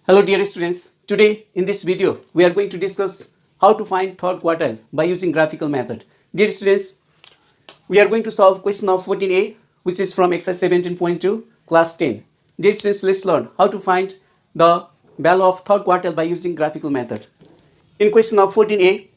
Hello dear students, today in this video we are going to discuss how to find third quartile by using graphical method. Dear students, we are going to solve question of 14a which is from exercise 17.2 class 10. Dear students, let's learn how to find the value of third quartile by using graphical method. In question of 14a,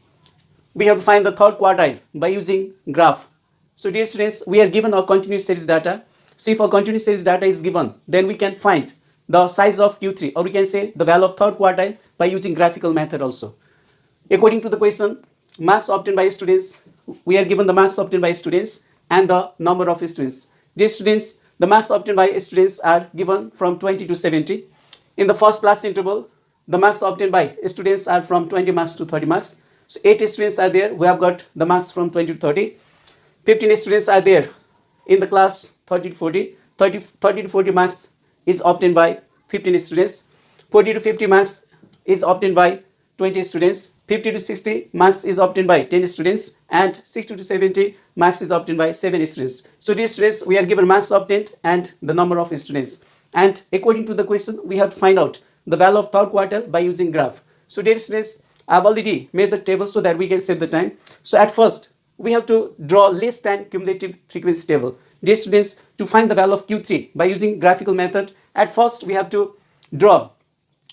we have to find the third quartile by using graph. So dear students, we are given our continuous series data. So if our continuous series data is given, then we can find the size of Q3, or we can say the value of third quartile by using graphical method also. According to the question, marks obtained by students, we are given the marks obtained by students and the number of students. Dear students, the marks obtained by students are given from 20 to 70. In the first class interval, the marks obtained by students are from 20 marks to 30 marks. So 8 students are there. We have got the marks from 20 to 30. 15 students are there in the class 30 to 40. 30 to 40 marks is obtained by 15 students. 40 to 50 marks is obtained by 20 students. 50 to 60 marks is obtained by 10 students, and 60 to 70 marks is obtained by 7 students. So these students, we are given marks obtained and the number of students. And according to the question, we have to find out the value of third quartile by using graph. So dear students, I have already made the table so that we can save the time. So at first, we have to draw less than cumulative frequency table. Dear students, to find the value of Q3 by using graphical method, at first we have to draw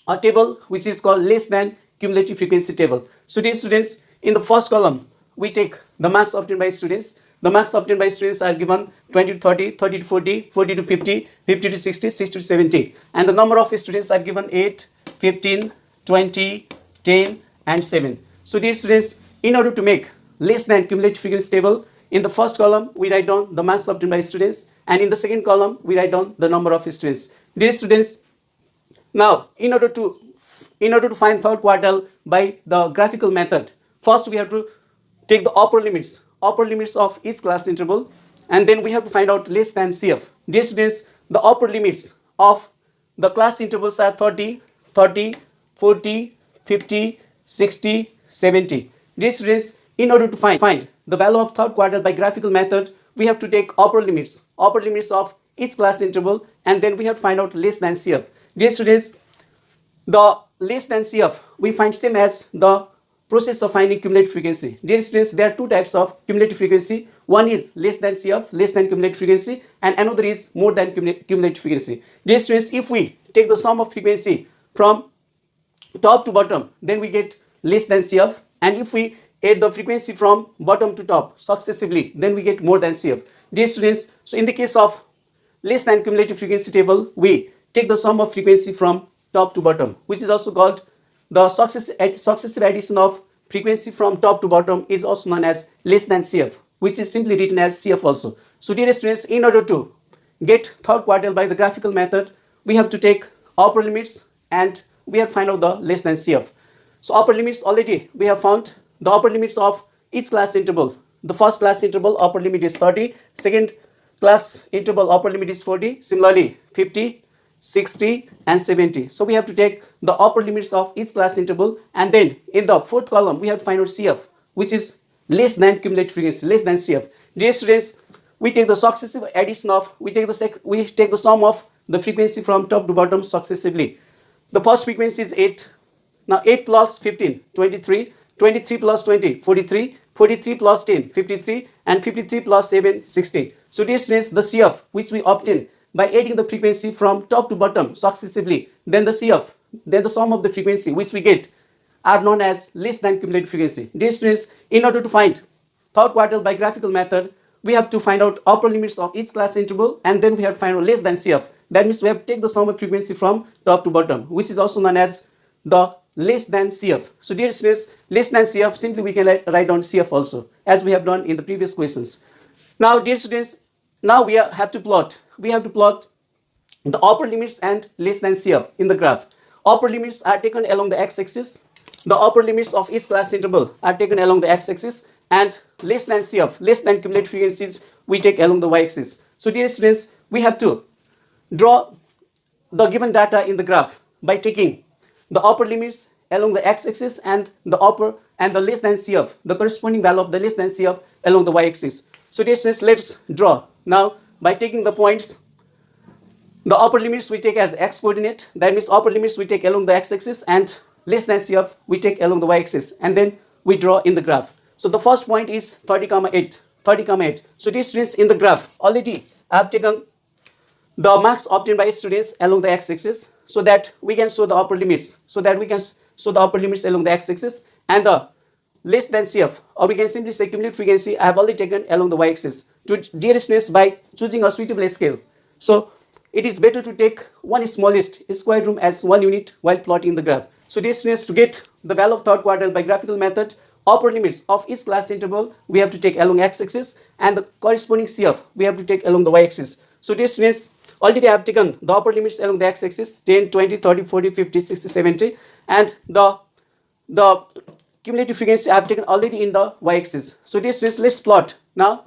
a table which is called less than cumulative frequency table. So dear students, in the first column, we take the marks obtained by students. The marks obtained by students are given 20 to 30, 30 to 40, 40 to 50, 50 to 60, 60 to 70. And the number of students are given 8, 15, 20, 10 and 7. So dear students, in order to make less than cumulative frequency table, in the first column, we write down the marks obtained by students, and in the second column, we write down the number of students. Dear students, now in order to find third quartile by the graphical method, first we have to take the upper limits of each class interval, and then we have to find out less than CF. Dear students, the upper limits of the class intervals are 30, 30, 40, 50, 60, 70. Dear students, in order to find the value of third quartile by graphical method, we have to take upper limits of each class interval, and then we have to find out less than CF. Dear students, the less than CF we find same as the process of finding cumulative frequency. Dear students, there are two types of cumulative frequency. One is less than CF, less than cumulative frequency, and another is more than cumulative frequency. Dear students, if we take the sum of frequency from top to bottom, then we get less than CF, and if we add the frequency from bottom to top successively, then we get more than CF. Dear students, so in the case of less than cumulative frequency table, we take the sum of frequency from top to bottom, which is also called the successive addition of frequency from top to bottom is also known as less than CF, which is simply written as CF also. So dear students, in order to get third quartile by the graphical method, we have to take upper limits and we have to find out the less than CF. So upper limits already we have found the upper limits of each class interval. The first class interval upper limit is 30, second class interval upper limit is 40, similarly 50, 60 and 70. So we have to take the upper limits of each class interval, and then in the fourth column we have to find out CF, which is less than cumulative frequency, less than CF. Dear students, we take the successive addition of, we take the sum of the frequency from top to bottom successively. The first frequency is 8. Now 8 plus 15, 23, 23 plus 20, 43, 43 plus 10, 53, and 53 plus 7, 60. So dear students, the CF which we obtain by adding the frequency from top to bottom successively, then the CF, then the sum of the frequency which we get are known as less than cumulative frequency. Dear students, in order to find third quartile by graphical method, we have to find out upper limits of each class interval, and then we have to find out less than CF. That means we have to take the sum of frequency from top to bottom, which is also known as the less than CF. So dear students, less than CF, simply we can write down CF also, as we have done in the previous questions. Now dear students, now we have to plot the upper limits and less than CF in the graph. Upper limits are taken along the x-axis. The upper limits of each class interval are taken along the x-axis, and less than CF, less than cumulative frequencies, we take along the y-axis. So dear students, we have to draw the given data in the graph by taking the upper limits along the x-axis and the upper and the less than CF, the corresponding value of the less than CF along the y-axis. So dear students, let's draw now by taking the points The upper limits we take as the x coordinate. That means upper limits we take along the x-axis and less than CF we take along the y-axis, and then we draw in the graph. So the first point is 30,8. 30,8. So this means in the graph already I have taken the marks obtained by students along the x-axis so that we can show the upper limits. So that we can show the upper limits along the x-axis and the less than CF, or we can simply say cumulative frequency, I have already taken along the y-axis. To dear students, by choosing a suitable scale. So it is better to take one smallest square root as 1 unit while plotting the graph. So dear students, to get the value of third quartile by graphical method, upper limits of each class interval we have to take along x-axis and the corresponding CF we have to take along the y-axis. So dear students, already I have taken the upper limits along the x-axis 10, 20, 30, 40, 50, 60, 70, and the cumulative frequency I have taken already in the y-axis. So dear students, let's plot now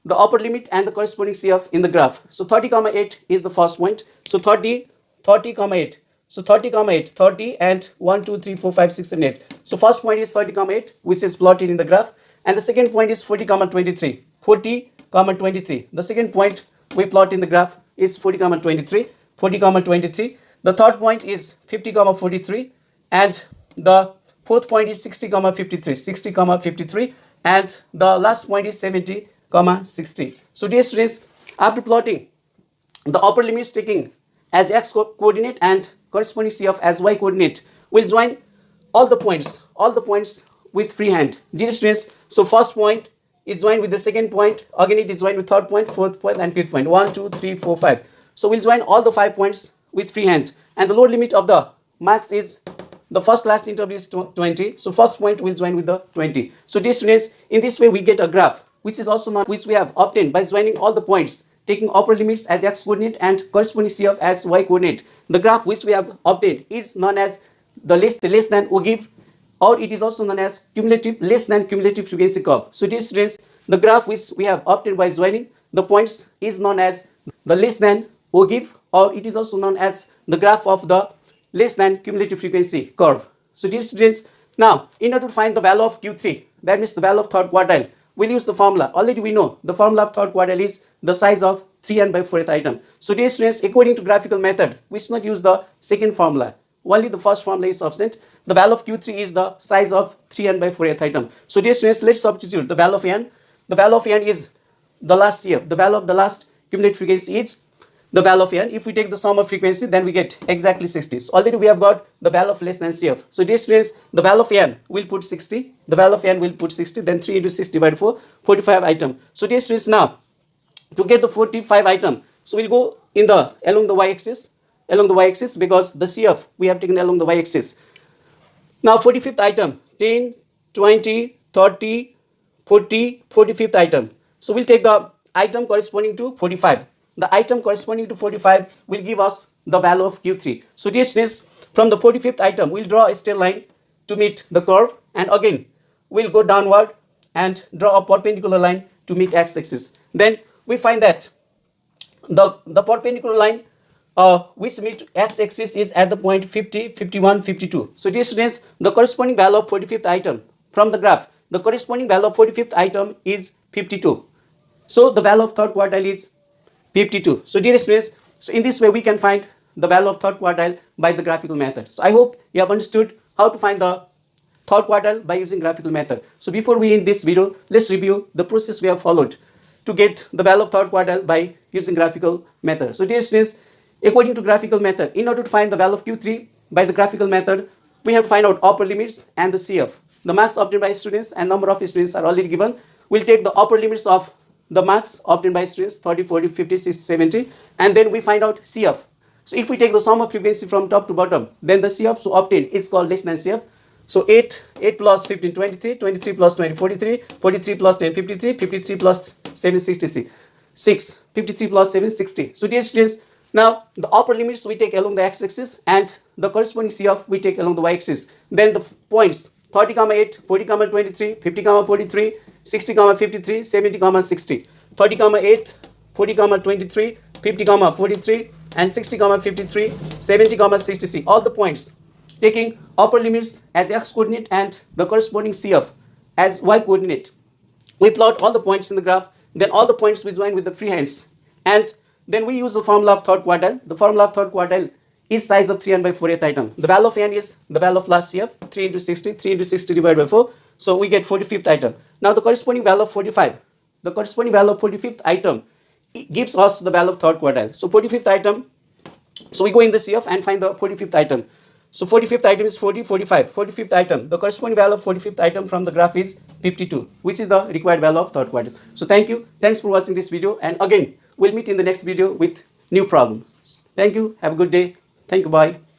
the upper limit and the corresponding CF in the graph. So 30,8 is the first point. So 30, 30,8. So 30,8, 30 and 1, 2, 3, 4, 5, 6, 7, 8. So first point is 30,8, which is plotted in the graph. And the second point is 40,23. 40,23. The second point we plot in the graph is 40,23. 40,23. The third point is 50,43. And the fourth point is 60,53. 60,53. And the last point is 70, 60. So dear students, after plotting the upper limits taking as x coordinate and corresponding CF as y coordinate, we'll join all the points with freehand. Dear students, so first point is joined with the second point, again it is joined with third point, fourth point and fifth point. 1, 2, 3, 4, 5. So we'll join all the 5 points with freehand, and the lower limit of the marks is the first class interval is 20. So first point will join with the 20. So dear students, in this way we get a graph which is also known, which we have obtained by joining all the points taking upper limits as x coordinate and corresponding CF as y coordinate. The graph which we have obtained is known as the less than ogive, or it is also known as cumulative less than cumulative frequency curve. So dear students, the graph which we have obtained by joining the points is known as the less than ogive, or it is also known as the graph of the less than cumulative frequency curve. So dear students, now in order to find the value of Q3, that means the value of third quartile, we'll use the formula. Already we know the formula of third quartile is the size of 3n by 4th item. So dear students, according to graphical method, we should not use the second formula. Only the first formula is sufficient. The value of Q3 is the size of 3n by 4th item. So dear students, let's substitute the value of n. The value of n is the last CF. The value of the last cumulative frequency is the value of n. If we take the sum of frequency, then we get exactly 60. So already we have got the value of less than CF. So dear students, the value of n will put 60. The value of n will put 60. Then 3 into 6 divided 4, 45 item. So dear students, now to get the 45 item, so we'll go in the along the y-axis, because the CF we have taken along the y-axis. Now 45th item, 10, 20, 30, 40, 45th item. So we'll take the item corresponding to 45. The item corresponding to 45 will give us the value of Q3. So dear students, from the 45th item, we'll draw a straight line to meet the curve, and again we'll go downward and draw a perpendicular line to meet x-axis. Then we find that the perpendicular line which meet x-axis is at the point 50, 51, 52. So dear students, the corresponding value of 45th item from the graph, the corresponding value of 45th item is 52. So the value of third quartile is 52. So dear students, so in this way we can find the value of third quartile by the graphical method. So I hope you have understood how to find the third quartile by using graphical method. So before we end this video, let's review the process we have followed to get the value of third quartile by using graphical method. So dear students, according to graphical method, in order to find the value of Q3 by the graphical method, we have to find out upper limits and the CF. The marks obtained by students and number of students are already given. We'll take the upper limits of the marks obtained by students 30, 40, 50, 60, 70, and then we find out CF. So if we take the sum of frequency from top to bottom, then the CF so obtained is called less than CF. So 8 plus 15, 23, 23 plus 20, 43, 43 plus 10, 53, 53 plus 7, 66, 53 plus 7, 60. So dear students, now the upper limits we take along the x-axis and the corresponding CF we take along the y-axis. Then the points 30,8, 40,23, 50,43, 60,53, 70,60, 30,8, 40,23, 50,43 and 60,53, 70,60. All the points taking upper limits as x coordinate and the corresponding CF as y coordinate. We plot all the points in the graph, then all the points we join with the freehands, and then we use the formula of third quartile. The formula of third quartile is size of 3n by 4th item. The value of n is the value of last CF, 3 into 60, 3 into 60 divided by 4. So we get 45th item. Now the corresponding value of 45, the corresponding value of 45th item gives us the value of third quartile. So 45th item, so we go in the CF and find the 45th item. So 45th item is 40, 45. 45th item, the corresponding value of 45th item from the graph is 52, which is the required value of third quartile. So thank you. Thanks for watching this video. And again, we'll meet in the next video with new problems. Thank you. Have a good day. Thank you. Bye.